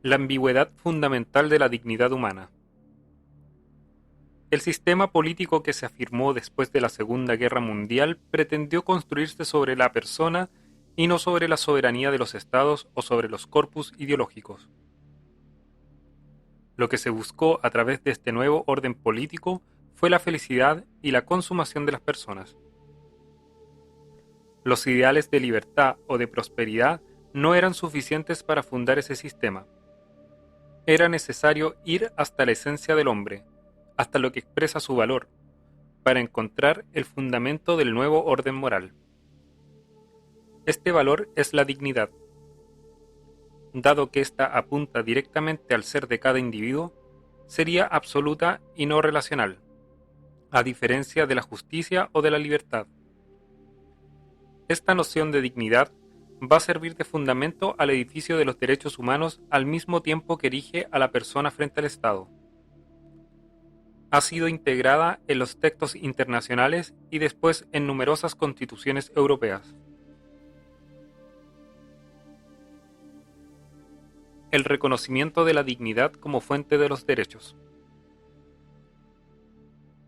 La ambigüedad fundamental de la dignidad humana. El sistema político que se afirmó después de la Segunda Guerra Mundial pretendió construirse sobre la persona y no sobre la soberanía de los estados o sobre los corpus ideológicos. Lo que se buscó a través de este nuevo orden político fue la felicidad y la consumación de las personas. Los ideales de libertad o de prosperidad no eran suficientes para fundar ese sistema. Era necesario ir hasta la esencia del hombre, hasta lo que expresa su valor, para encontrar el fundamento del nuevo orden moral. Este valor es la dignidad. Dado que ésta apunta directamente al ser de cada individuo, sería absoluta y no relacional, a diferencia de la justicia o de la libertad. Esta noción de dignidad va a servir de fundamento al edificio de los derechos humanos al mismo tiempo que erige a la persona frente al Estado. Ha sido integrada en los textos internacionales y después en numerosas constituciones europeas. El reconocimiento de la dignidad como fuente de los derechos.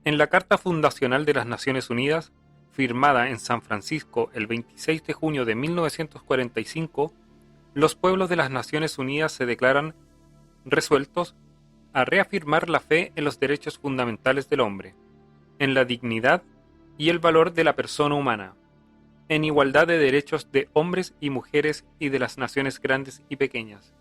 En la Carta Fundacional de las Naciones Unidas, firmada en San Francisco el 26 de junio de 1945, los pueblos de las Naciones Unidas se declaran resueltos a reafirmar la fe en los derechos fundamentales del hombre, en la dignidad y el valor de la persona humana, en igualdad de derechos de hombres y mujeres y de las naciones grandes y pequeñas.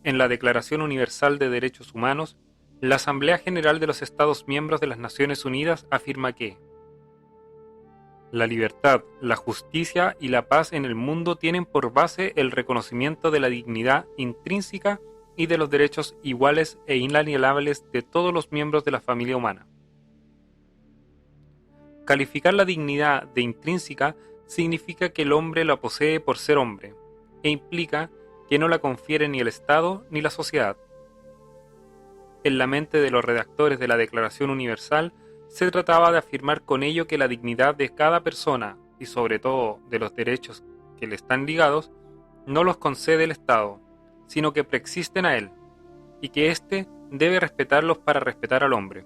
En la Declaración Universal de Derechos Humanos, la Asamblea General de los Estados Miembros de las Naciones Unidas afirma que la libertad, la justicia y la paz en el mundo tienen por base el reconocimiento de la dignidad intrínseca y de los derechos iguales e inalienables de todos los miembros de la familia humana. Calificar la dignidad de intrínseca significa que el hombre la posee por ser hombre, e implica que no la confiere ni el Estado ni la sociedad. En la mente de los redactores de la Declaración Universal se trataba de afirmar con ello que la dignidad de cada persona, y sobre todo de los derechos que le están ligados, no los concede el Estado, sino que preexisten a él, y que éste debe respetarlos para respetar al hombre.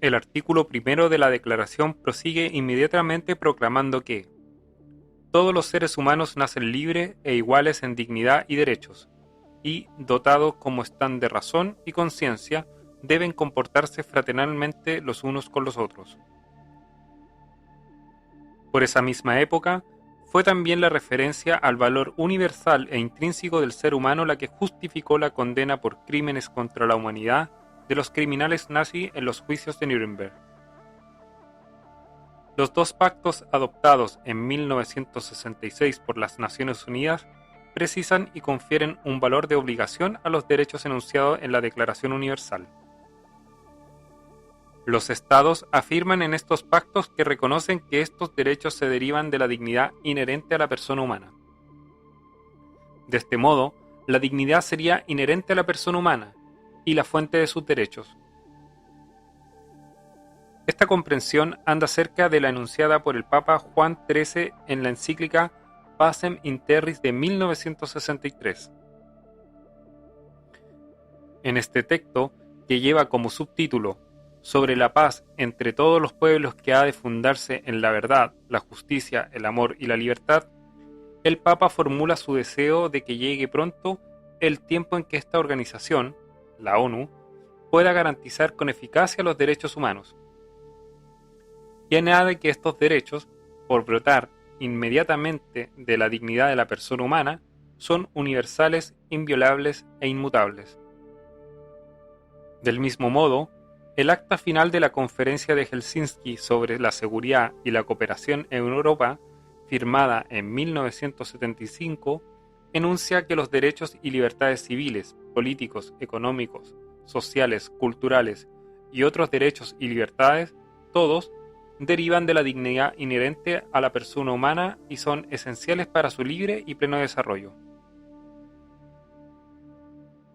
El artículo primero de la Declaración prosigue inmediatamente proclamando que todos los seres humanos nacen libres e iguales en dignidad y derechos, y, dotados como están de razón y conciencia, deben comportarse fraternalmente los unos con los otros. Por esa misma época, fue también la referencia al valor universal e intrínseco del ser humano la que justificó la condena por crímenes contra la humanidad de los criminales nazis en los juicios de Nuremberg. Los dos pactos adoptados en 1966 por las Naciones Unidas precisan y confieren un valor de obligación a los derechos enunciados en la Declaración Universal. Los estados afirman en estos pactos que reconocen que estos derechos se derivan de la dignidad inherente a la persona humana. De este modo, la dignidad sería inherente a la persona humana y la fuente de sus derechos. Esta comprensión anda cerca de la enunciada por el Papa Juan XIII en la encíclica Pacem in Terris de 1963. En este texto, que lleva como subtítulo sobre la paz entre todos los pueblos que ha de fundarse en la verdad, la justicia, el amor y la libertad, el Papa formula su deseo de que llegue pronto el tiempo en que esta organización, la ONU, pueda garantizar con eficacia los derechos humanos. Y añade que estos derechos, por brotar inmediatamente de la dignidad de la persona humana, son universales, inviolables e inmutables. Del mismo modo, el acta final de la Conferencia de Helsinki sobre la seguridad y la cooperación en Europa, firmada en 1975, enuncia que los derechos y libertades civiles, políticos, económicos, sociales, culturales y otros derechos y libertades, todos, derivan de la dignidad inherente a la persona humana y son esenciales para su libre y pleno desarrollo.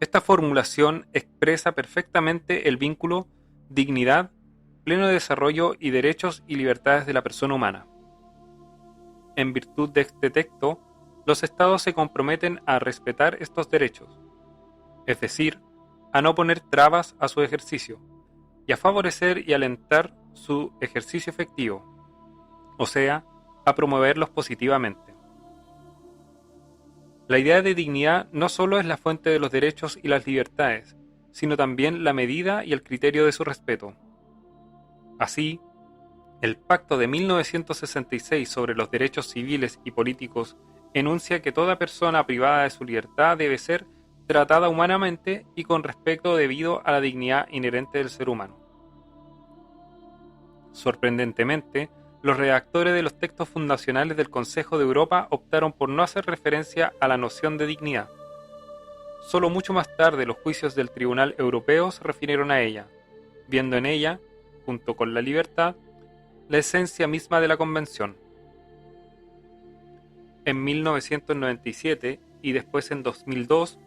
Esta formulación expresa perfectamente el vínculo dignidad, pleno desarrollo y derechos y libertades de la persona humana. En virtud de este texto, los estados se comprometen a respetar estos derechos, es decir, a no poner trabas a su ejercicio, y a favorecer y alentar su ejercicio efectivo, o sea, a promoverlos positivamente. La idea de dignidad no solo es la fuente de los derechos y las libertades, sino también la medida y el criterio de su respeto. Así, el Pacto de 1966 sobre los derechos civiles y políticos enuncia que toda persona privada de su libertad debe ser tratada humanamente y con respeto debido a la dignidad inherente del ser humano. Sorprendentemente, los redactores de los textos fundacionales del Consejo de Europa optaron por no hacer referencia a la noción de dignidad. Solo mucho más tarde los juicios del Tribunal Europeo se refirieron a ella, viendo en ella, junto con la libertad, la esencia misma de la Convención. En 1997 y después en 2002,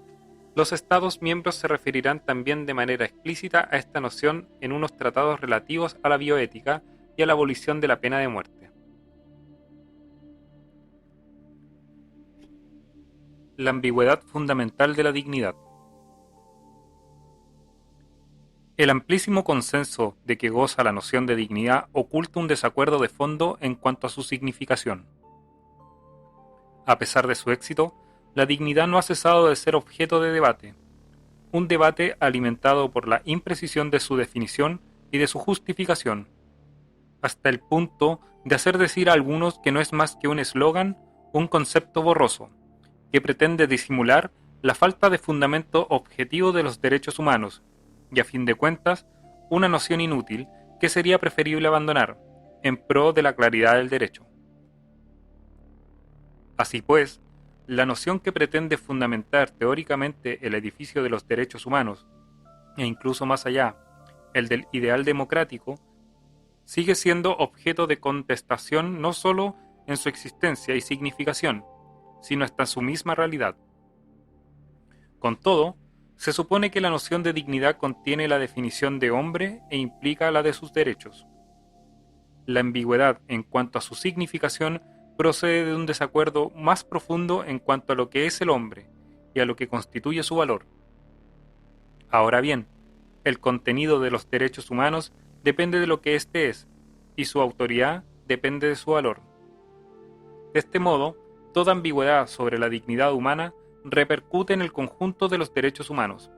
los Estados miembros se referirán también de manera explícita a esta noción en unos tratados relativos a la bioética y a la abolición de la pena de muerte. La ambigüedad fundamental de la dignidad. El amplísimo consenso de que goza la noción de dignidad oculta un desacuerdo de fondo en cuanto a su significación. A pesar de su éxito, la dignidad no ha cesado de ser objeto de debate, un debate alimentado por la imprecisión de su definición y de su justificación, hasta el punto de hacer decir a algunos que no es más que un eslogan, un concepto borroso, que pretende disimular la falta de fundamento objetivo de los derechos humanos, y a fin de cuentas, una noción inútil que sería preferible abandonar, en pro de la claridad del derecho. Así pues, la noción que pretende fundamentar teóricamente el edificio de los derechos humanos, e incluso más allá, el del ideal democrático, sigue siendo objeto de contestación no solo en su existencia y significación, sino hasta en su misma realidad. Con todo, se supone que la noción de dignidad contiene la definición de hombre e implica la de sus derechos. La ambigüedad en cuanto a su significación procede de un desacuerdo más profundo en cuanto a lo que es el hombre y a lo que constituye su valor. Ahora bien, el contenido de los derechos humanos depende de lo que éste es, y su autoridad depende de su valor. De este modo, toda ambigüedad sobre la dignidad humana repercute en el conjunto de los derechos humanos.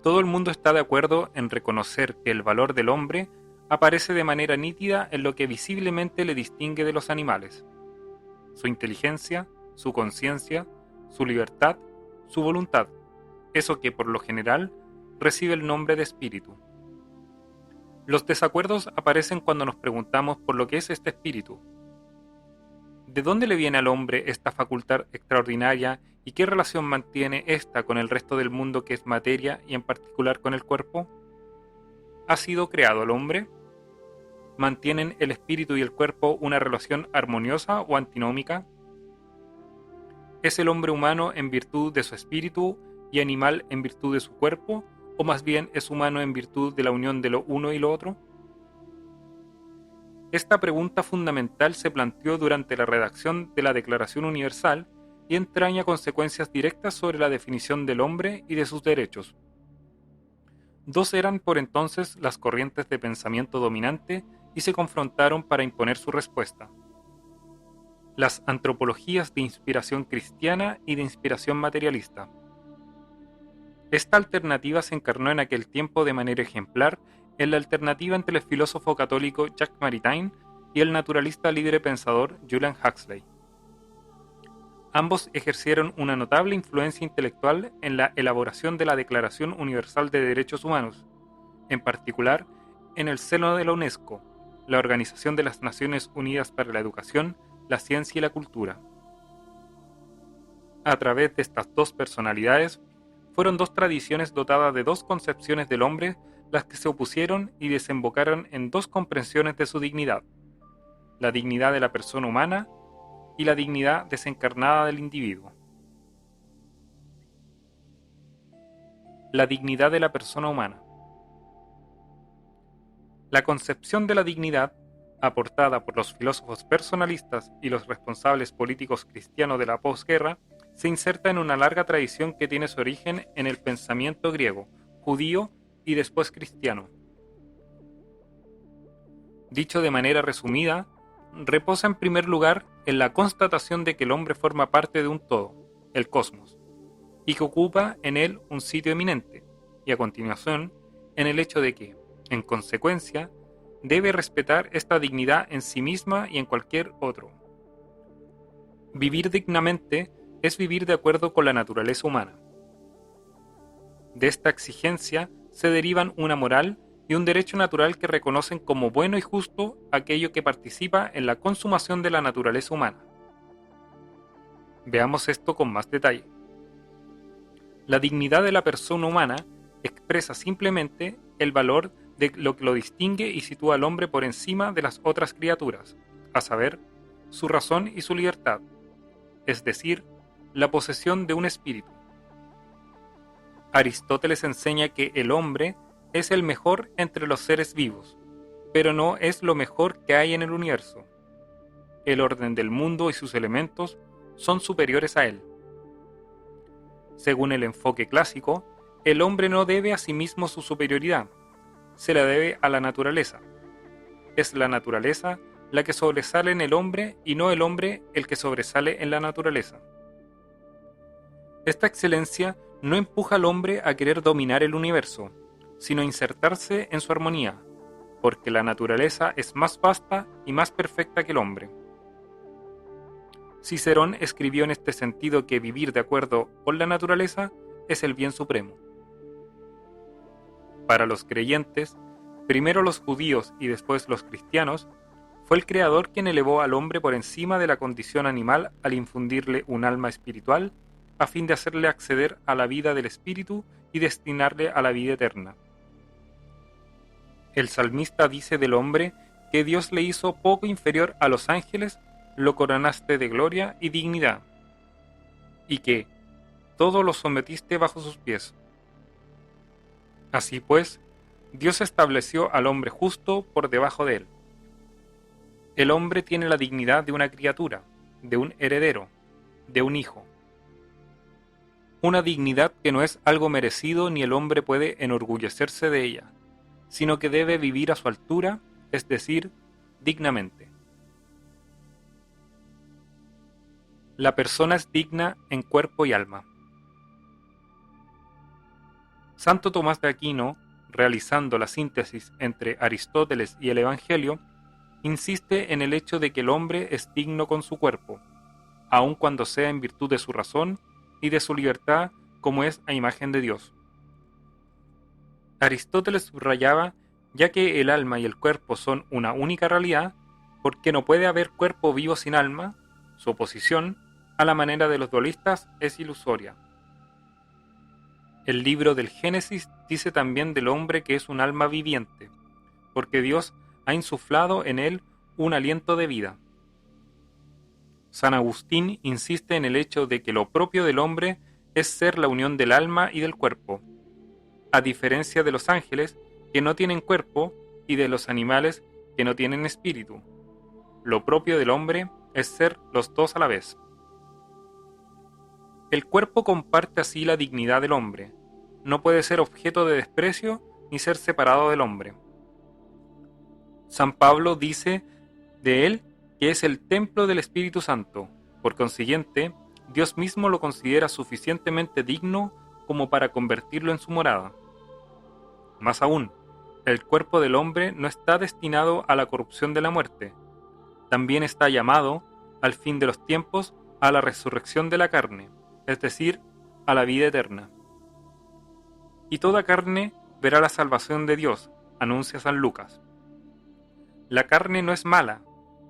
Todo el mundo está de acuerdo en reconocer que el valor del hombre aparece de manera nítida en lo que visiblemente le distingue de los animales: su inteligencia, su conciencia, su libertad, su voluntad, eso que por lo general recibe el nombre de espíritu. Los desacuerdos aparecen cuando nos preguntamos por lo que es este espíritu. ¿De dónde le viene al hombre esta facultad extraordinaria y qué relación mantiene ésta con el resto del mundo que es materia y en particular con el cuerpo? ¿Ha sido creado el hombre? ¿Mantienen el espíritu y el cuerpo una relación armoniosa o antinómica? ¿Es el hombre humano en virtud de su espíritu y animal en virtud de su cuerpo, o más bien es humano en virtud de la unión de lo uno y lo otro? Esta pregunta fundamental se planteó durante la redacción de la Declaración Universal y entraña consecuencias directas sobre la definición del hombre y de sus derechos. Dos eran por entonces las corrientes de pensamiento dominante y se confrontaron para imponer su respuesta: las antropologías de inspiración cristiana y de inspiración materialista. Esta alternativa se encarnó en aquel tiempo de manera ejemplar en la alternativa entre el filósofo católico Jacques Maritain y el naturalista libre pensador Julian Huxley. Ambos ejercieron una notable influencia intelectual en la elaboración de la Declaración Universal de Derechos Humanos, en particular en el seno de la UNESCO, la Organización de las Naciones Unidas para la Educación, la Ciencia y la Cultura. A través de estas dos personalidades, fueron dos tradiciones dotadas de dos concepciones del hombre las que se opusieron y desembocaron en dos comprensiones de su dignidad: la dignidad de la persona humana y la dignidad desencarnada del individuo. La dignidad de la persona humana. La concepción de la dignidad aportada por los filósofos personalistas y los responsables políticos cristianos de la posguerra, se inserta en una larga tradición que tiene su origen en el pensamiento griego, judío y después cristiano. Dicho de manera resumida, reposa en primer lugar en la constatación de que el hombre forma parte de un todo, el cosmos, y que ocupa en él un sitio eminente, y a continuación en el hecho de que, en consecuencia, debe respetar esta dignidad en sí misma y en cualquier otro. Vivir dignamente es vivir de acuerdo con la naturaleza humana. De esta exigencia se derivan una moral y un derecho natural que reconocen como bueno y justo aquello que participa en la consumación de la naturaleza humana. Veamos esto con más detalle. La dignidad de la persona humana expresa simplemente el valor de lo que lo distingue y sitúa al hombre por encima de las otras criaturas, a saber, su razón y su libertad, es decir, la posesión de un espíritu. Aristóteles enseña que el hombre es el mejor entre los seres vivos, pero no es lo mejor que hay en el universo. El orden del mundo y sus elementos son superiores a él. Según el enfoque clásico, el hombre no debe a sí mismo su superioridad, se la debe a la naturaleza. Es la naturaleza la que sobresale en el hombre y no el hombre el que sobresale en la naturaleza. Esta excelencia no empuja al hombre a querer dominar el universo, sino a insertarse en su armonía, porque la naturaleza es más vasta y más perfecta que el hombre. Cicerón escribió en este sentido que vivir de acuerdo con la naturaleza es el bien supremo. Para los creyentes, primero los judíos y después los cristianos, fue el Creador quien elevó al hombre por encima de la condición animal al infundirle un alma espiritual a fin de hacerle acceder a la vida del espíritu y destinarle a la vida eterna. El salmista dice del hombre que Dios le hizo poco inferior a los ángeles, lo coronaste de gloria y dignidad, y que todo lo sometiste bajo sus pies. Así pues, Dios estableció al hombre justo por debajo de él. El hombre tiene la dignidad de una criatura, de un heredero, de un hijo. Una dignidad que no es algo merecido ni el hombre puede enorgullecerse de ella, sino que debe vivir a su altura, es decir, dignamente. La persona es digna en cuerpo y alma. Santo Tomás de Aquino, realizando la síntesis entre Aristóteles y el Evangelio, insiste en el hecho de que el hombre es digno con su cuerpo, aun cuando sea en virtud de su razón y de su libertad, como es a imagen de Dios. Aristóteles subrayaba, ya que el alma y el cuerpo son una única realidad, porque no puede haber cuerpo vivo sin alma, su oposición, a la manera de los dualistas, es ilusoria. El libro del Génesis dice también del hombre que es un alma viviente, porque Dios ha insuflado en él un aliento de vida. San Agustín insiste en el hecho de que lo propio del hombre es ser la unión del alma y del cuerpo, a diferencia de los ángeles que no tienen cuerpo y de los animales que no tienen espíritu. Lo propio del hombre es ser los dos a la vez. El cuerpo comparte así la dignidad del hombre, no puede ser objeto de desprecio ni ser separado del hombre. San Pablo dice de él que es el templo del Espíritu Santo, por consiguiente, Dios mismo lo considera suficientemente digno como para convertirlo en su morada. Más aún, el cuerpo del hombre no está destinado a la corrupción de la muerte, también está llamado, al fin de los tiempos, a la resurrección de la carne, es decir, a la vida eterna. Y toda carne verá la salvación de Dios, anuncia San Lucas. La carne no es mala,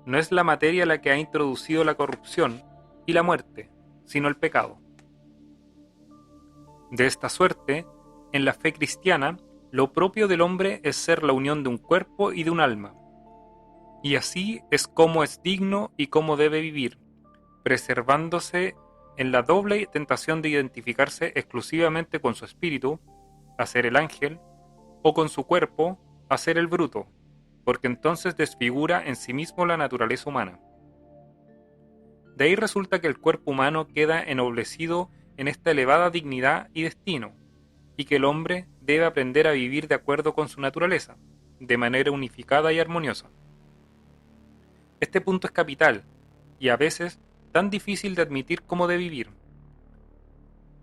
no es la materia la que ha introducido la corrupción y la muerte, sino el pecado. De esta suerte, en la fe cristiana, lo propio del hombre es ser la unión de un cuerpo y de un alma. Y así es como es digno y cómo debe vivir, preservándose en la doble tentación de identificarse exclusivamente con su espíritu, a ser el ángel, o con su cuerpo, a ser el bruto, porque entonces desfigura en sí mismo la naturaleza humana. De ahí resulta que el cuerpo humano queda ennoblecido en esta elevada dignidad y destino, y que el hombre debe aprender a vivir de acuerdo con su naturaleza, de manera unificada y armoniosa. Este punto es capital, y a veces tan difícil de admitir como de vivir.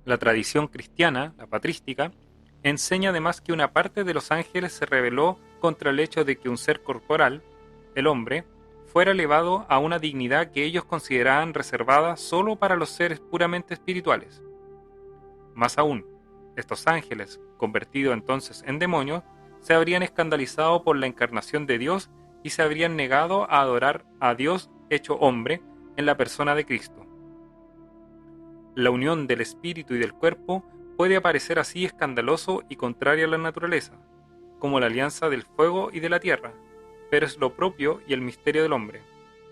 La tradición cristiana, la patrística, enseña además que una parte de los ángeles se rebeló contra el hecho de que un ser corporal, el hombre, fuera elevado a una dignidad que ellos consideraban reservada solo para los seres puramente espirituales. Más aún, estos ángeles, convertidos entonces en demonios, se habrían escandalizado por la encarnación de Dios y se habrían negado a adorar a Dios hecho hombre en la persona de Cristo. La unión del espíritu y del cuerpo puede parecer así escandaloso y contrario a la naturaleza, como la alianza del fuego y de la tierra, pero es lo propio y el misterio del hombre,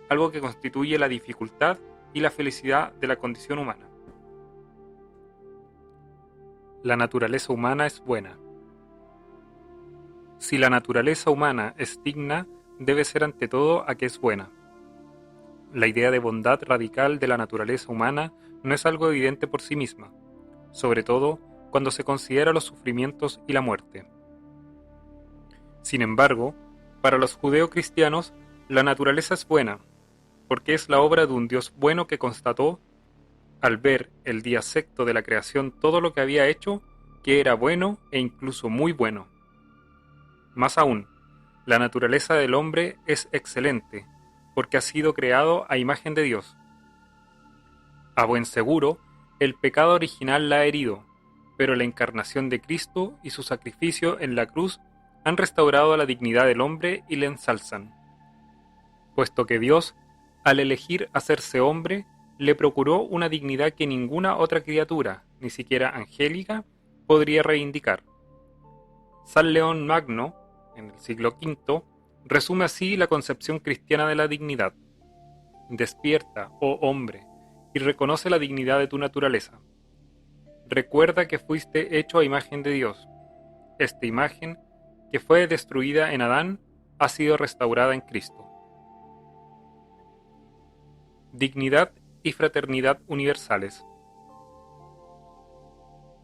algo que constituye la dificultad y la felicidad de la condición humana. La naturaleza humana es buena. Si la naturaleza humana es digna, debe ser ante todo a que es buena. La idea de bondad radical de la naturaleza humana no es algo evidente por sí misma, sobre todo cuando se considera los sufrimientos y la muerte. Sin embargo, para los judeocristianos, la naturaleza es buena, porque es la obra de un Dios bueno que constató, al ver el día sexto de la creación todo lo que había hecho, que era bueno e incluso muy bueno. Más aún, la naturaleza del hombre es excelente, porque ha sido creado a imagen de Dios. A buen seguro, el pecado original la ha herido, pero la encarnación de Cristo y su sacrificio en la cruz han restaurado la dignidad del hombre y le ensalzan. Puesto que Dios, al elegir hacerse hombre, le procuró una dignidad que ninguna otra criatura, ni siquiera angélica, podría reivindicar. San León Magno, en el siglo V, resume así la concepción cristiana de la dignidad. Despierta, oh hombre, y reconoce la dignidad de tu naturaleza. Recuerda que fuiste hecho a imagen de Dios. Esta imagen, que fue destruida en Adán, ha sido restaurada en Cristo. Dignidad y fraternidad universales.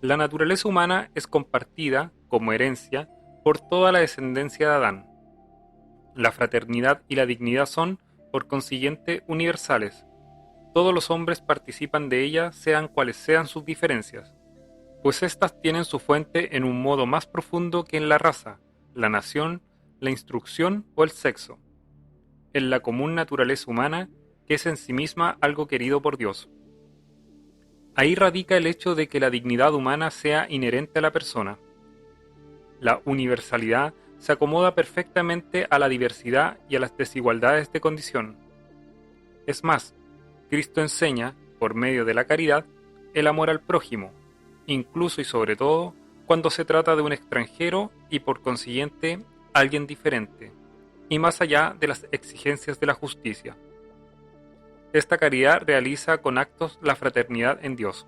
La naturaleza humana es compartida, como herencia, por toda la descendencia de Adán. La fraternidad y la dignidad son, por consiguiente, universales. Todos los hombres participan de ella, sean cuales sean sus diferencias, pues éstas tienen su fuente en un modo más profundo que en la raza, la nación, la instrucción o el sexo, en la común naturaleza humana, que es en sí misma algo querido por Dios. Ahí radica el hecho de que la dignidad humana sea inherente a la persona. La universalidad se acomoda perfectamente a la diversidad y a las desigualdades de condición. Es más, Cristo enseña, por medio de la caridad, el amor al prójimo, incluso y sobre todo cuando se trata de un extranjero y por consiguiente alguien diferente, y más allá de las exigencias de la justicia. Esta caridad realiza con actos la fraternidad en Dios.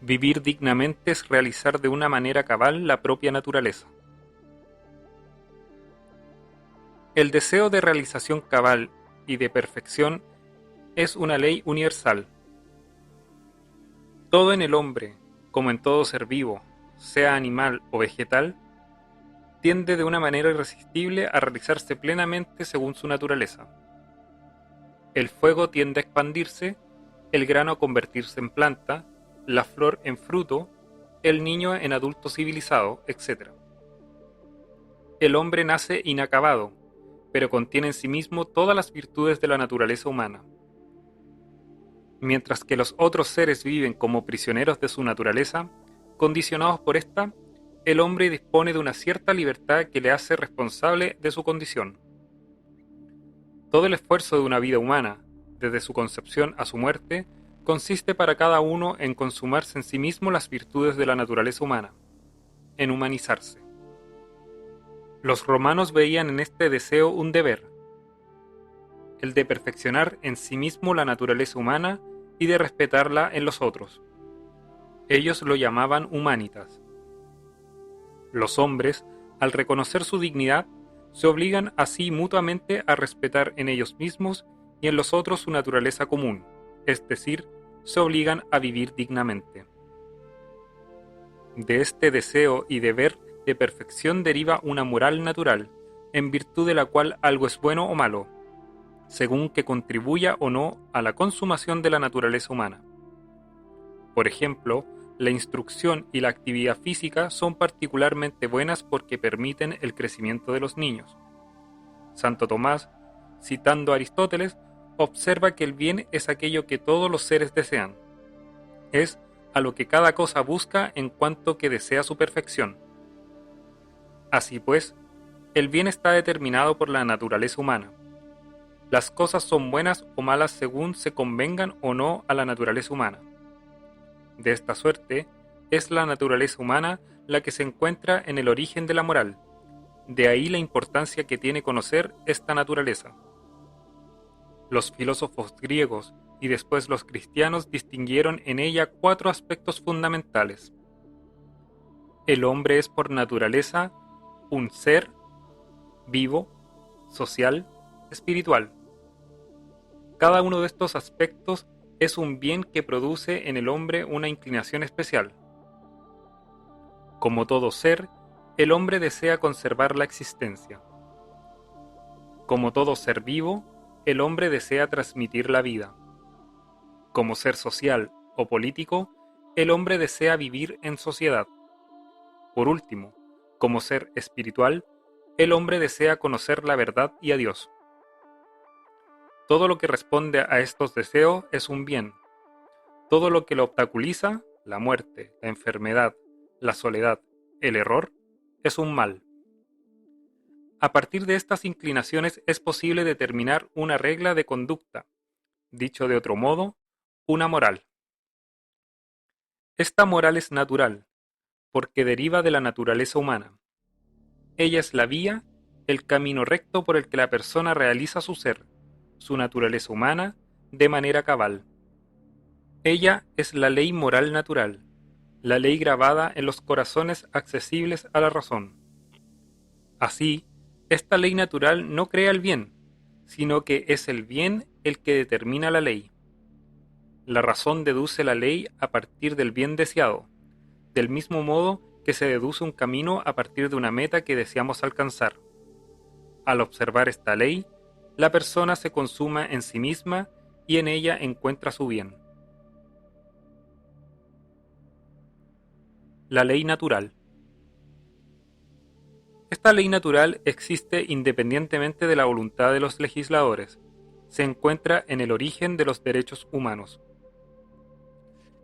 Vivir dignamente es realizar de una manera cabal la propia naturaleza. El deseo de realización cabal y de perfección es una ley universal. Todo en el hombre, como en todo ser vivo, sea animal o vegetal, tiende de una manera irresistible a realizarse plenamente según su naturaleza. El fuego tiende a expandirse, el grano a convertirse en planta, la flor en fruto, el niño en adulto civilizado, etc. El hombre nace inacabado, pero contiene en sí mismo todas las virtudes de la naturaleza humana. Mientras que los otros seres viven como prisioneros de su naturaleza, condicionados por esta, el hombre dispone de una cierta libertad que le hace responsable de su condición. Todo el esfuerzo de una vida humana, desde su concepción a su muerte, consiste para cada uno en consumarse en sí mismo las virtudes de la naturaleza humana, en humanizarse. Los romanos veían en este deseo un deber, el de perfeccionar en sí mismo la naturaleza humana y de respetarla en los otros. Ellos lo llamaban humanitas. Los hombres, al reconocer su dignidad, se obligan así mutuamente a respetar en ellos mismos y en los otros su naturaleza común, es decir, se obligan a vivir dignamente. De este deseo y deber de perfección deriva una moral natural, en virtud de la cual algo es bueno o malo, según que contribuya o no a la consumación de la naturaleza humana. Por ejemplo, la instrucción y la actividad física son particularmente buenas porque permiten el crecimiento de los niños. Santo Tomás, citando a Aristóteles, observa que el bien es aquello que todos los seres desean. Es a lo que cada cosa busca en cuanto que desea su perfección. Así pues, el bien está determinado por la naturaleza humana. Las cosas son buenas o malas según se convengan o no a la naturaleza humana. De esta suerte, es la naturaleza humana la que se encuentra en el origen de la moral. De ahí la importancia que tiene conocer esta naturaleza. Los filósofos griegos y después los cristianos distinguieron en ella 4 aspectos fundamentales. El hombre es por naturaleza un ser vivo, social, espiritual. Cada uno de estos aspectos es un bien que produce en el hombre una inclinación especial. Como todo ser, el hombre desea conservar la existencia. Como todo ser vivo, el hombre desea transmitir la vida. Como ser social o político, el hombre desea vivir en sociedad. Por último, como ser espiritual, el hombre desea conocer la verdad y a Dios. Todo lo que responde a estos deseos es un bien. Todo lo que lo obstaculiza, la muerte, la enfermedad, la soledad, el error, es un mal. A partir de estas inclinaciones es posible determinar una regla de conducta, dicho de otro modo, una moral. Esta moral es natural, porque deriva de la naturaleza humana. Ella es la vía, el camino recto por el que la persona realiza su ser, su naturaleza humana, de manera cabal. Ella es la ley moral natural, la ley grabada en los corazones accesibles a la razón. Así, esta ley natural no crea el bien, sino que es el bien el que determina la ley. La razón deduce la ley a partir del bien deseado, del mismo modo que se deduce un camino a partir de una meta que deseamos alcanzar. Al observar esta ley, la persona se consuma en sí misma y en ella encuentra su bien. La ley natural. Esta ley natural existe independientemente de la voluntad de los legisladores. Se encuentra en el origen de los derechos humanos.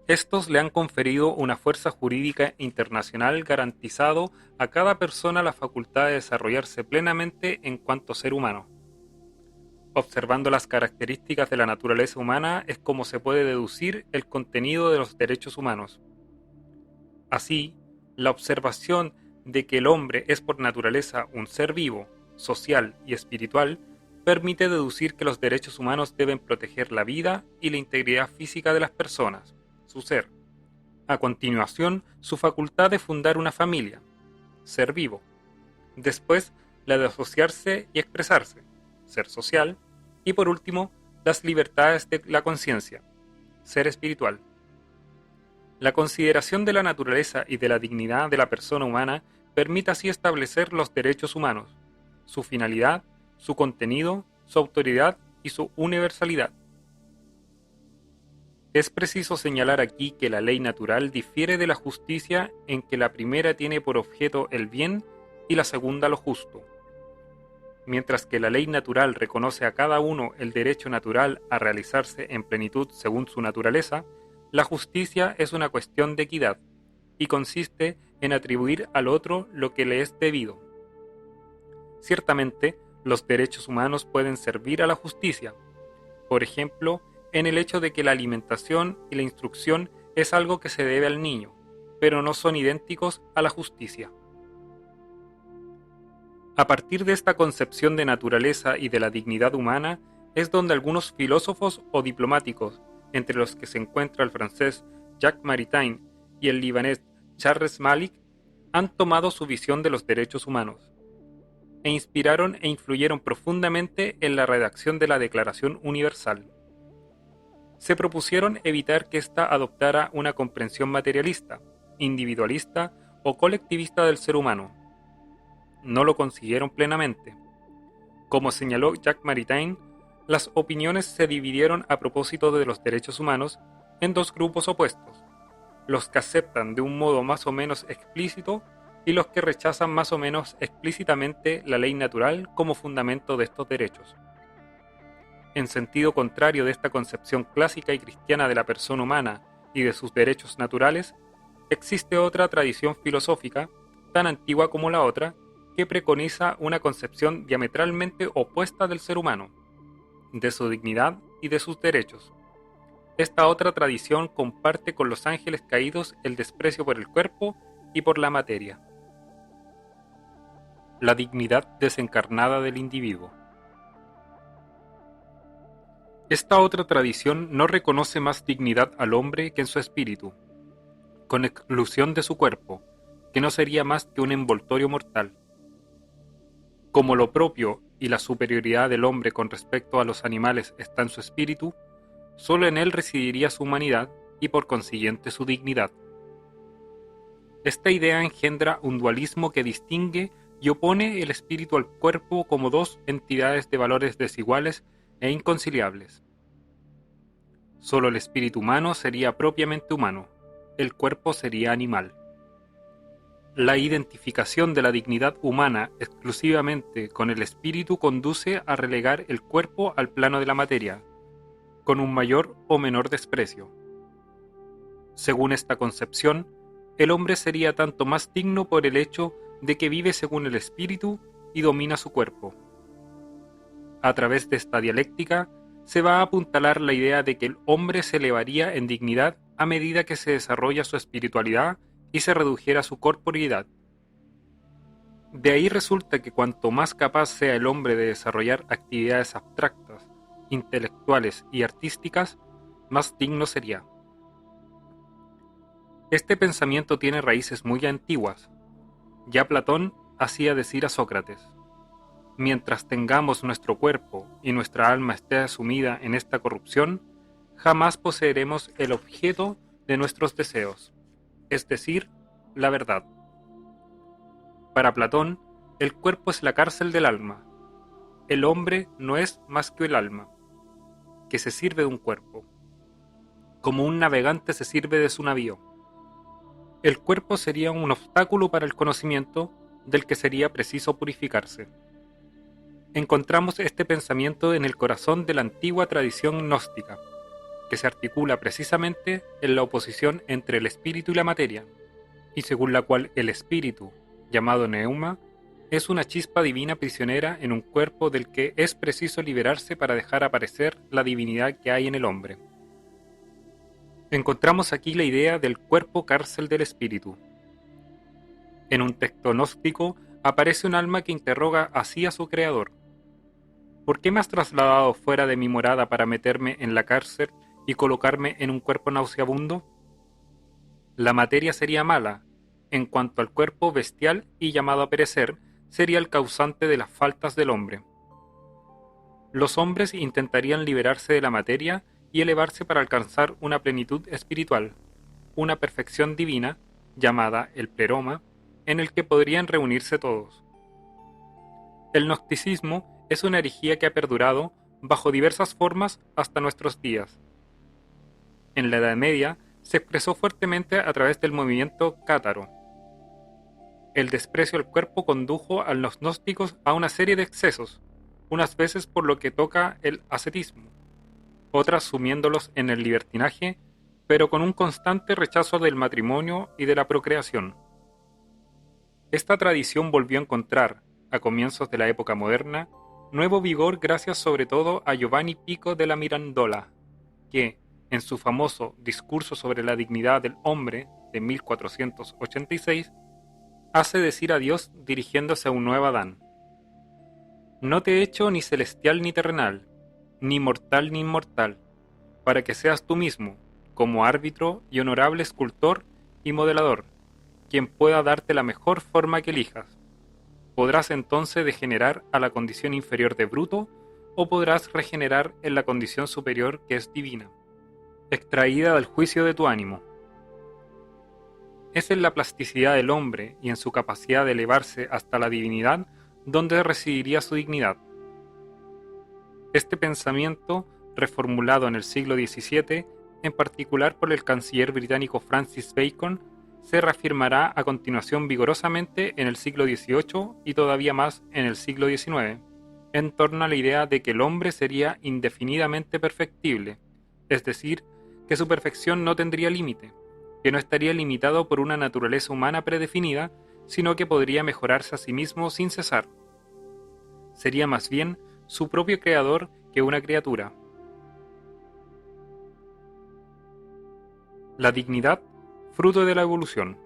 Estos le han conferido una fuerza jurídica internacional garantizado a cada persona la facultad de desarrollarse plenamente en cuanto ser humano. Observando las características de la naturaleza humana es como se puede deducir el contenido de los derechos humanos. Así, la observación de que el hombre es por naturaleza un ser vivo, social y espiritual permite deducir que los derechos humanos deben proteger la vida y la integridad física de las personas, su ser. A continuación, su facultad de fundar una familia, ser vivo. Después, la de asociarse y expresarse, ser social. Y por último, las libertades de la conciencia, ser espiritual. La consideración de la naturaleza y de la dignidad de la persona humana permite así establecer los derechos humanos, su finalidad, su contenido, su autoridad y su universalidad. Es preciso señalar aquí que la ley natural difiere de la justicia en que la primera tiene por objeto el bien y la segunda lo justo. Mientras que la ley natural reconoce a cada uno el derecho natural a realizarse en plenitud según su naturaleza, la justicia es una cuestión de equidad y consiste en atribuir al otro lo que le es debido. Ciertamente, los derechos humanos pueden servir a la justicia, por ejemplo, en el hecho de que la alimentación y la instrucción es algo que se debe al niño, pero no son idénticos a la justicia. A partir de esta concepción de naturaleza y de la dignidad humana es donde algunos filósofos o diplomáticos, entre los que se encuentra el francés Jacques Maritain y el libanés Charles Malik, han tomado su visión de los derechos humanos, e inspiraron e influyeron profundamente en la redacción de la Declaración Universal. Se propusieron evitar que ésta adoptara una comprensión materialista, individualista o colectivista del ser humano. No lo consiguieron plenamente. Como señaló Jacques Maritain, las opiniones se dividieron a propósito de los derechos humanos en dos grupos opuestos: los que aceptan de un modo más o menos explícito y los que rechazan más o menos explícitamente la ley natural como fundamento de estos derechos. En sentido contrario de esta concepción clásica y cristiana de la persona humana y de sus derechos naturales, existe otra tradición filosófica, tan antigua como la otra, que preconiza una concepción diametralmente opuesta del ser humano, de su dignidad y de sus derechos. Esta otra tradición comparte con los ángeles caídos el desprecio por el cuerpo y por la materia. La dignidad desencarnada del individuo. Esta otra tradición no reconoce más dignidad al hombre que en su espíritu, con exclusión de su cuerpo, que no sería más que un envoltorio mortal. Como lo propio y la superioridad del hombre con respecto a los animales está en su espíritu, solo en él residiría su humanidad y por consiguiente su dignidad. Esta idea engendra un dualismo que distingue y opone el espíritu al cuerpo como dos entidades de valores desiguales e inconciliables. Solo el espíritu humano sería propiamente humano, el cuerpo sería animal. La identificación de la dignidad humana exclusivamente con el espíritu conduce a relegar el cuerpo al plano de la materia, con un mayor o menor desprecio. Según esta concepción, el hombre sería tanto más digno por el hecho de que vive según el espíritu y domina su cuerpo. A través de esta dialéctica se va a apuntalar la idea de que el hombre se elevaría en dignidad a medida que se desarrolla su espiritualidad y se redujera su corporeidad. De ahí resulta que cuanto más capaz sea el hombre de desarrollar actividades abstractas, intelectuales y artísticas, más digno sería. Este pensamiento tiene raíces muy antiguas. Ya Platón hacía decir a Sócrates: mientras tengamos nuestro cuerpo y nuestra alma esté sumida en esta corrupción, jamás poseeremos el objeto de nuestros deseos, es decir, la verdad. Para Platón, el cuerpo es la cárcel del alma. El hombre no es más que el alma, que se sirve de un cuerpo, como un navegante se sirve de su navío. El cuerpo sería un obstáculo para el conocimiento del que sería preciso purificarse. Encontramos este pensamiento en el corazón de la antigua tradición gnóstica, que se articula precisamente en la oposición entre el espíritu y la materia, y según la cual el espíritu, llamado Neuma, es una chispa divina prisionera en un cuerpo del que es preciso liberarse para dejar aparecer la divinidad que hay en el hombre. Encontramos aquí la idea del cuerpo cárcel del espíritu. En un texto gnóstico aparece un alma que interroga así a su creador: ¿por qué me has trasladado fuera de mi morada para meterme en la cárcel y colocarme en un cuerpo nauseabundo? La materia sería mala, en cuanto al cuerpo bestial y llamado a perecer, sería el causante de las faltas del hombre. Los hombres intentarían liberarse de la materia y elevarse para alcanzar una plenitud espiritual, una perfección divina, llamada el pleroma, en el que podrían reunirse todos. El gnosticismo es una herejía que ha perdurado bajo diversas formas hasta nuestros días. En la Edad Media se expresó fuertemente a través del movimiento cátaro. El desprecio al cuerpo condujo a los gnósticos a una serie de excesos, unas veces por lo que toca el ascetismo, otras sumiéndolos en el libertinaje, pero con un constante rechazo del matrimonio y de la procreación. Esta tradición volvió a encontrar, a comienzos de la época moderna, nuevo vigor gracias sobre todo a Giovanni Pico della Mirandola, que, en su famoso Discurso sobre la dignidad del hombre de 1486, hace decir a Dios dirigiéndose a un nuevo Adán: no te he hecho ni celestial ni terrenal, ni mortal ni inmortal, para que seas tú mismo, como árbitro y honorable escultor y modelador, quien pueda darte la mejor forma que elijas. Podrás entonces degenerar a la condición inferior de bruto o podrás regenerar en la condición superior que es divina, extraída del juicio de tu ánimo. Es en la plasticidad del hombre y en su capacidad de elevarse hasta la divinidad donde residiría su dignidad. Este pensamiento, reformulado en el siglo XVII, en particular por el canciller británico Francis Bacon, se reafirmará a continuación vigorosamente en el siglo XVIII y todavía más en el siglo XIX, en torno a la idea de que el hombre sería indefinidamente perfectible, es decir, que su perfección no tendría límite, que no estaría limitado por una naturaleza humana predefinida, sino que podría mejorarse a sí mismo sin cesar. Sería más bien su propio creador que una criatura. La dignidad, fruto de la evolución.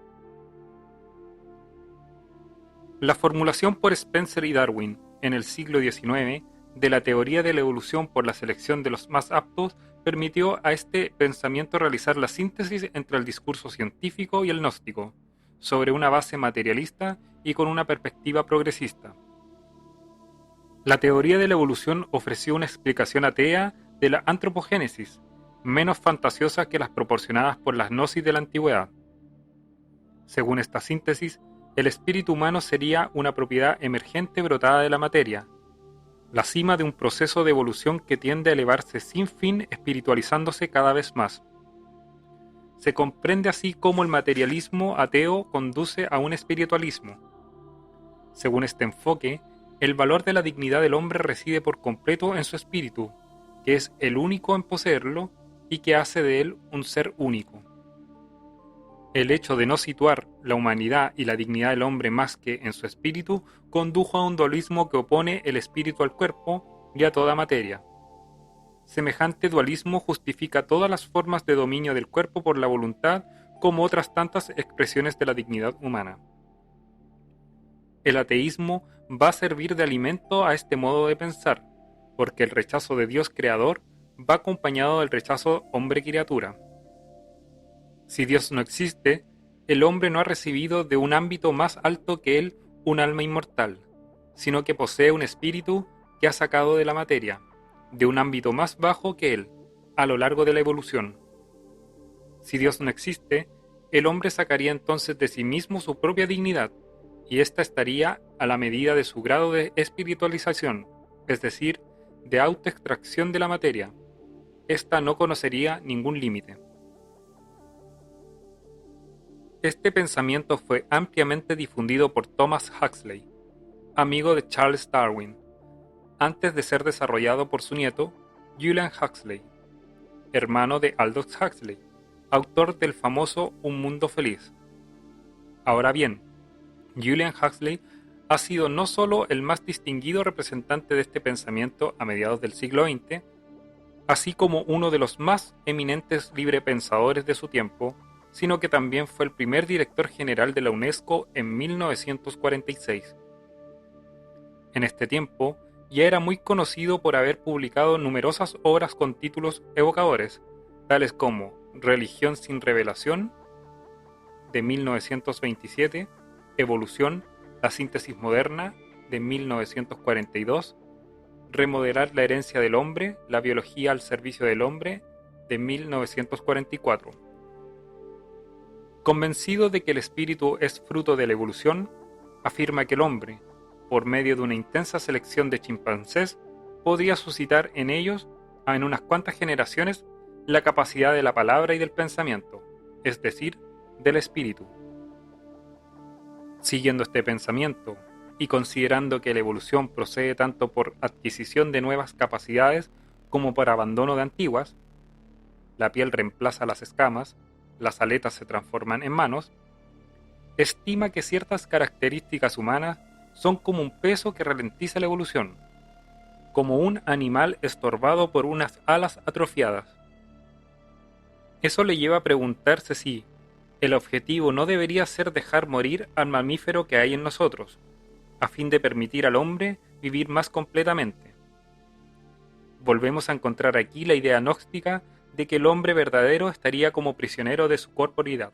La formulación por Spencer y Darwin en el siglo XIX de la teoría de la evolución por la selección de los más aptos permitió a este pensamiento realizar la síntesis entre el discurso científico y el gnóstico, sobre una base materialista y con una perspectiva progresista. La teoría de la evolución ofreció una explicación atea de la antropogénesis, menos fantasiosa que las proporcionadas por la gnosis de la antigüedad. Según esta síntesis, el espíritu humano sería una propiedad emergente brotada de la materia, la cima de un proceso de evolución que tiende a elevarse sin fin espiritualizándose cada vez más. Se comprende así cómo el materialismo ateo conduce a un espiritualismo. Según este enfoque, el valor de la dignidad del hombre reside por completo en su espíritu, que es el único en poseerlo y que hace de él un ser único. El hecho de no situar la humanidad y la dignidad del hombre más que en su espíritu condujo a un dualismo que opone el espíritu al cuerpo y a toda materia. Semejante dualismo justifica todas las formas de dominio del cuerpo por la voluntad como otras tantas expresiones de la dignidad humana. El ateísmo va a servir de alimento a este modo de pensar, porque el rechazo de Dios creador va acompañado del rechazo hombre-criatura. Si Dios no existe, el hombre no ha recibido de un ámbito más alto que él un alma inmortal, sino que posee un espíritu que ha sacado de la materia, de un ámbito más bajo que él, a lo largo de la evolución. Si Dios no existe, el hombre sacaría entonces de sí mismo su propia dignidad, y ésta estaría a la medida de su grado de espiritualización, es decir, de autoextracción de la materia. Ésta no conocería ningún límite. Este pensamiento fue ampliamente difundido por Thomas Huxley, amigo de Charles Darwin, antes de ser desarrollado por su nieto, Julian Huxley, hermano de Aldous Huxley, autor del famoso Un Mundo Feliz. Ahora bien, Julian Huxley ha sido no solo el más distinguido representante de este pensamiento a mediados del siglo XX, así como uno de los más eminentes librepensadores de su tiempo, sino que también fue el primer director general de la UNESCO en 1946. En este tiempo, ya era muy conocido por haber publicado numerosas obras con títulos evocadores, tales como Religión sin revelación, de 1927, Evolución, la síntesis moderna, de 1942, Remodelar la herencia del hombre, la biología al servicio del hombre, de 1944. Convencido de que el espíritu es fruto de la evolución, afirma que el hombre, por medio de una intensa selección de chimpancés, podría suscitar en ellos, en unas cuantas generaciones, la capacidad de la palabra y del pensamiento, es decir, del espíritu. Siguiendo este pensamiento, y considerando que la evolución procede tanto por adquisición de nuevas capacidades como por abandono de antiguas, la piel reemplaza las escamas, las aletas se transforman en manos, estima que ciertas características humanas son como un peso que ralentiza la evolución, como un animal estorbado por unas alas atrofiadas. Eso le lleva a preguntarse si el objetivo no debería ser dejar morir al mamífero que hay en nosotros, a fin de permitir al hombre vivir más completamente. Volvemos a encontrar aquí la idea gnóstica de que el hombre verdadero estaría como prisionero de su corporeidad.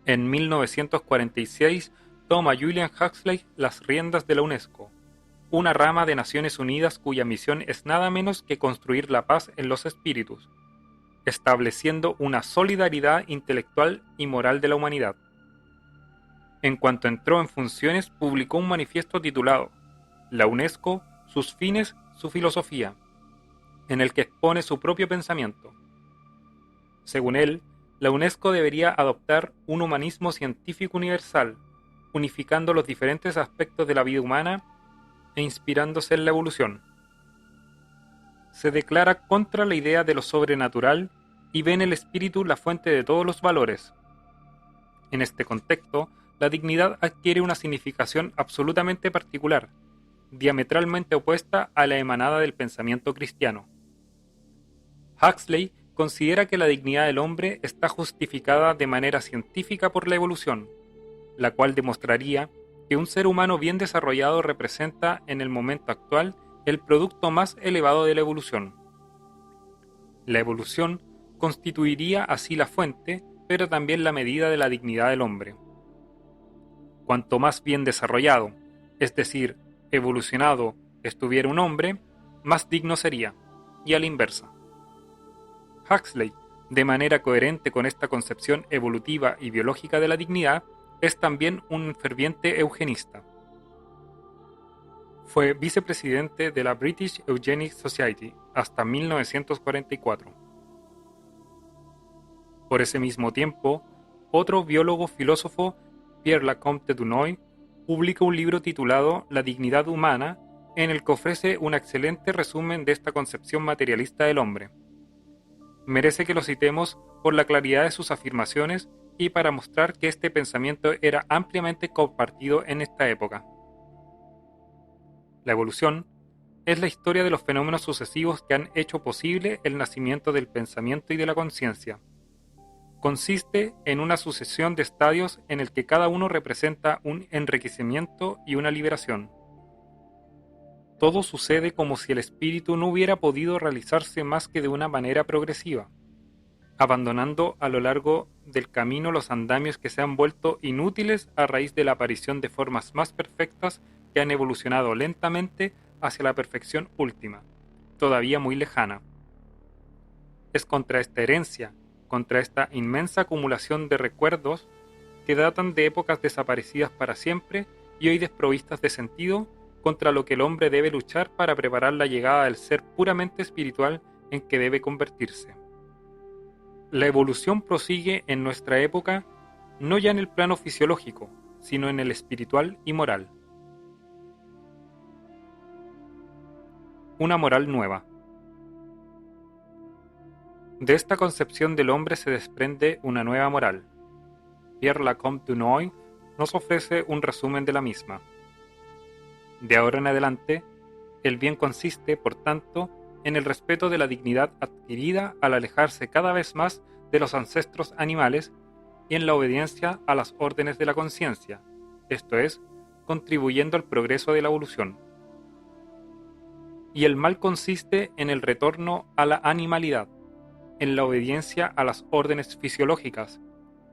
En 1946 toma Julian Huxley las riendas de la UNESCO, una rama de Naciones Unidas cuya misión es nada menos que construir la paz en los espíritus, estableciendo una solidaridad intelectual y moral de la humanidad. En cuanto entró en funciones, publicó un manifiesto titulado La UNESCO, sus fines, su filosofía, en el que expone su propio pensamiento. Según él, la UNESCO debería adoptar un humanismo científico universal, unificando los diferentes aspectos de la vida humana e inspirándose en la evolución. Se declara contra la idea de lo sobrenatural y ve en el espíritu la fuente de todos los valores. En este contexto, la dignidad adquiere una significación absolutamente particular, diametralmente opuesta a la emanada del pensamiento cristiano. Huxley considera que la dignidad del hombre está justificada de manera científica por la evolución, la cual demostraría que un ser humano bien desarrollado representa en el momento actual el producto más elevado de la evolución. La evolución constituiría así la fuente, pero también la medida de la dignidad del hombre. Cuanto más bien desarrollado, es decir, evolucionado, estuviera un hombre, más digno sería, y a la inversa. Huxley, de manera coherente con esta concepción evolutiva y biológica de la dignidad, es también un ferviente eugenista. Fue vicepresidente de la British Eugenics Society hasta 1944. Por ese mismo tiempo, otro biólogo filósofo, Pierre Lacombe Dunois, publica un libro titulado La dignidad humana, en el que ofrece un excelente resumen de esta concepción materialista del hombre. Merece que lo citemos por la claridad de sus afirmaciones y para mostrar que este pensamiento era ampliamente compartido en esta época. La evolución es la historia de los fenómenos sucesivos que han hecho posible el nacimiento del pensamiento y de la conciencia. Consiste en una sucesión de estadios en el que cada uno representa un enriquecimiento y una liberación. Todo sucede como si el espíritu no hubiera podido realizarse más que de una manera progresiva, abandonando a lo largo del camino los andamios que se han vuelto inútiles a raíz de la aparición de formas más perfectas que han evolucionado lentamente hacia la perfección última, todavía muy lejana. Es contra esta herencia, contra esta inmensa acumulación de recuerdos que datan de épocas desaparecidas para siempre y hoy desprovistas de sentido, contra lo que el hombre debe luchar para preparar la llegada del ser puramente espiritual en que debe convertirse. La evolución prosigue en nuestra época no ya en el plano fisiológico, sino en el espiritual y moral. Una moral nueva. De esta concepción del hombre se desprende una nueva moral. Pierre Lacombe Dunois nos ofrece un resumen de la misma. De ahora en adelante, el bien consiste, por tanto, en el respeto de la dignidad adquirida al alejarse cada vez más de los ancestros animales y en la obediencia a las órdenes de la conciencia, esto es, contribuyendo al progreso de la evolución. Y el mal consiste en el retorno a la animalidad, en la obediencia a las órdenes fisiológicas,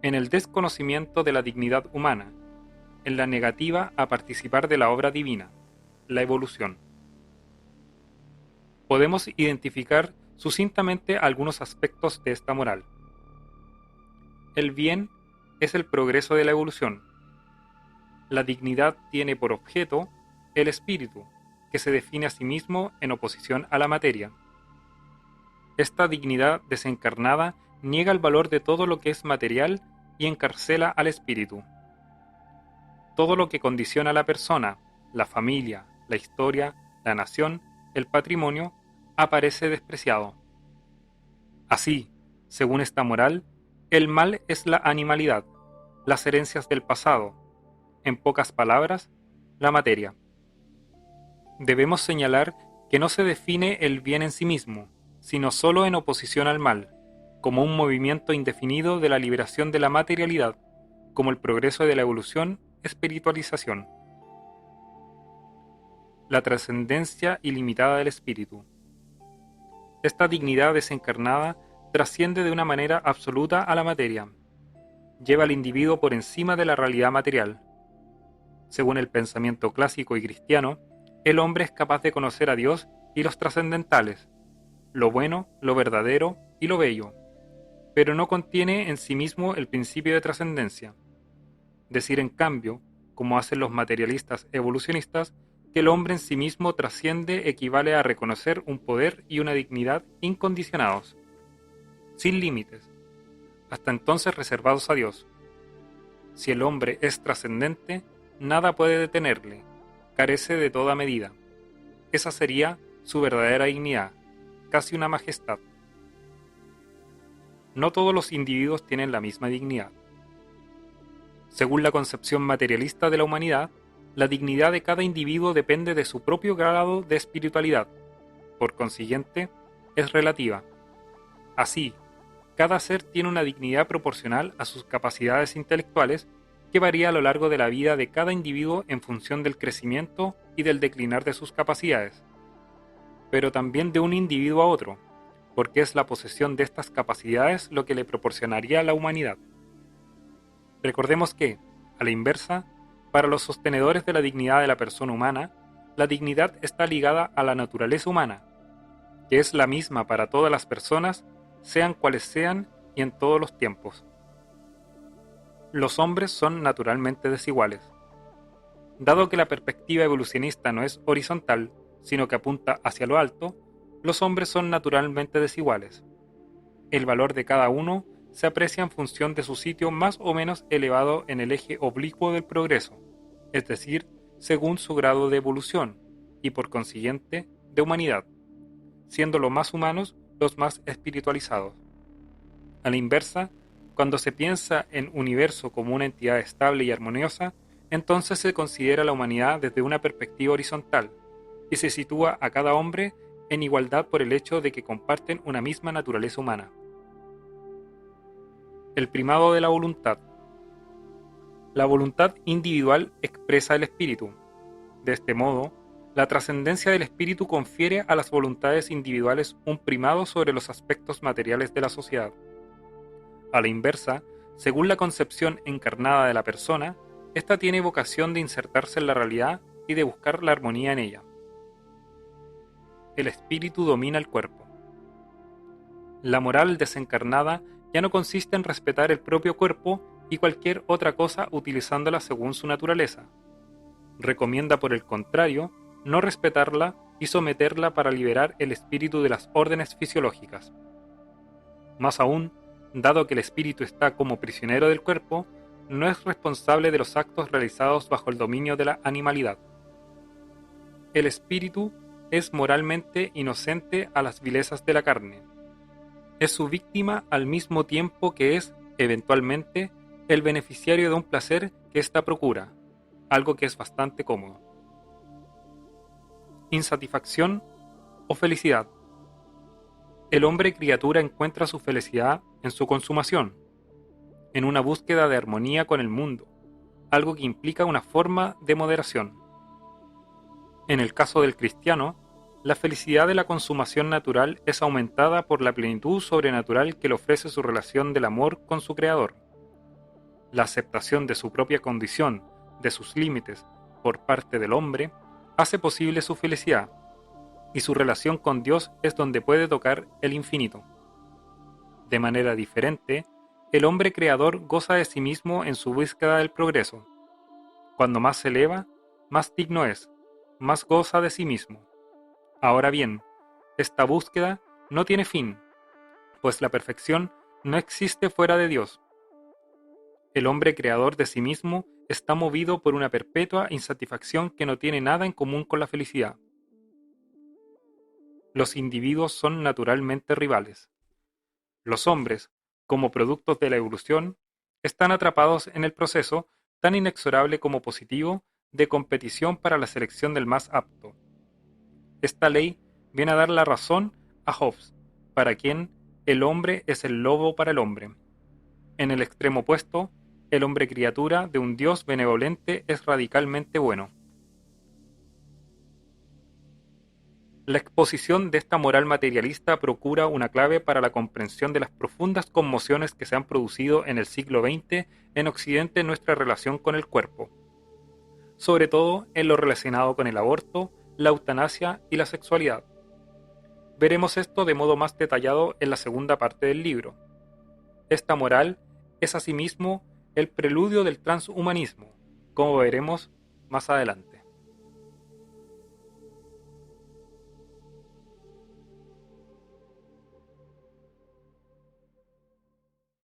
en el desconocimiento de la dignidad humana, en la negativa a participar de la obra divina, la evolución. Podemos identificar sucintamente algunos aspectos de esta moral. El bien es el progreso de la evolución. La dignidad tiene por objeto el espíritu, que se define a sí mismo en oposición a la materia. Esta dignidad desencarnada niega el valor de todo lo que es material y encarcela al espíritu. Todo lo que condiciona a la persona, la familia, la historia, la nación, el patrimonio, aparece despreciado. Así, según esta moral, el mal es la animalidad, las herencias del pasado, en pocas palabras, la materia. Debemos señalar que no se define el bien en sí mismo, sino solo en oposición al mal, como un movimiento indefinido de la liberación de la materialidad, como el progreso de la evolución, espiritualización. La trascendencia ilimitada del espíritu. Esta dignidad desencarnada trasciende de una manera absoluta a la materia. lleva al individuo por encima de la realidad material. Según el pensamiento clásico y cristiano, el hombre es capaz de conocer a Dios y los trascendentales, lo bueno, lo verdadero y lo bello, pero no contiene en sí mismo el principio de trascendencia. Decir, en cambio, como hacen los materialistas evolucionistas, que el hombre en sí mismo trasciende equivale a reconocer un poder y una dignidad incondicionados, sin límites, hasta entonces reservados a Dios. Si el hombre es trascendente, nada puede detenerle, carece de toda medida. Esa sería su verdadera dignidad, casi una majestad. No todos los individuos tienen la misma dignidad. Según la concepción materialista de la humanidad, la dignidad de cada individuo depende de su propio grado de espiritualidad. Por consiguiente, es relativa. Así, cada ser tiene una dignidad proporcional a sus capacidades intelectuales que varía a lo largo de la vida de cada individuo en función del crecimiento y del declinar de sus capacidades, pero también de un individuo a otro, porque es la posesión de estas capacidades lo que le proporcionaría a la humanidad. Recordemos que, a la inversa, para los sostenedores de la dignidad de la persona humana, la dignidad está ligada a la naturaleza humana, que es la misma para todas las personas, sean cuales sean y en todos los tiempos. Los hombres son naturalmente desiguales. Dado que la perspectiva evolucionista no es horizontal, sino que apunta hacia lo alto, los hombres son naturalmente desiguales. El valor de cada uno se aprecia en función de su sitio más o menos elevado en el eje oblicuo del progreso, es decir, según su grado de evolución, y por consiguiente, de humanidad, siendo los más humanos los más espiritualizados. A la inversa, cuando se piensa en universo como una entidad estable y armoniosa, entonces se considera la humanidad desde una perspectiva horizontal, y se sitúa a cada hombre en igualdad por el hecho de que comparten una misma naturaleza humana. El primado de la voluntad. La voluntad individual expresa el espíritu. De este modo, la trascendencia del espíritu confiere a las voluntades individuales un primado sobre los aspectos materiales de la sociedad. A la inversa, según la concepción encarnada de la persona, ésta tiene vocación de insertarse en la realidad y de buscar la armonía en ella. El espíritu domina el cuerpo. La moral desencarnada ya no consiste en respetar el propio cuerpo y cualquier otra cosa utilizándola según su naturaleza. Recomienda, por el contrario, no respetarla y someterla para liberar el espíritu de las órdenes fisiológicas. Más aún, dado que el espíritu está como prisionero del cuerpo, no es responsable de los actos realizados bajo el dominio de la animalidad. El espíritu es moralmente inocente a las vilezas de la carne. Es su víctima al mismo tiempo que es, eventualmente, el beneficiario de un placer que ésta procura, algo que es bastante cómodo. Insatisfacción o felicidad. El hombre criatura encuentra su felicidad en su consumación, en una búsqueda de armonía con el mundo, algo que implica una forma de moderación. En el caso del cristiano, la felicidad de la consumación natural es aumentada por la plenitud sobrenatural que le ofrece su relación del amor con su Creador. La aceptación de su propia condición, de sus límites, por parte del hombre, hace posible su felicidad, y su relación con Dios es donde puede tocar el infinito. De manera diferente, el hombre creador goza de sí mismo en su búsqueda del progreso. Cuando más se eleva, más digno es, más goza de sí mismo. Ahora bien, esta búsqueda no tiene fin, pues la perfección no existe fuera de Dios. El hombre creador de sí mismo está movido por una perpetua insatisfacción que no tiene nada en común con la felicidad. Los individuos son naturalmente rivales. Los hombres, como productos de la evolución, están atrapados en el proceso, tan inexorable como positivo, de competición para la selección del más apto. Esta ley viene a dar la razón a Hobbes, para quien el hombre es el lobo para el hombre. En el extremo opuesto, el hombre criatura de un Dios benevolente es radicalmente bueno. La exposición de esta moral materialista procura una clave para la comprensión de las profundas conmociones que se han producido en el siglo XX en Occidente en nuestra relación con el cuerpo, sobre todo en lo relacionado con el aborto, la eutanasia y la sexualidad. Veremos esto de modo más detallado en la segunda parte del libro. Esta moral es asimismo el preludio del transhumanismo, como veremos más adelante.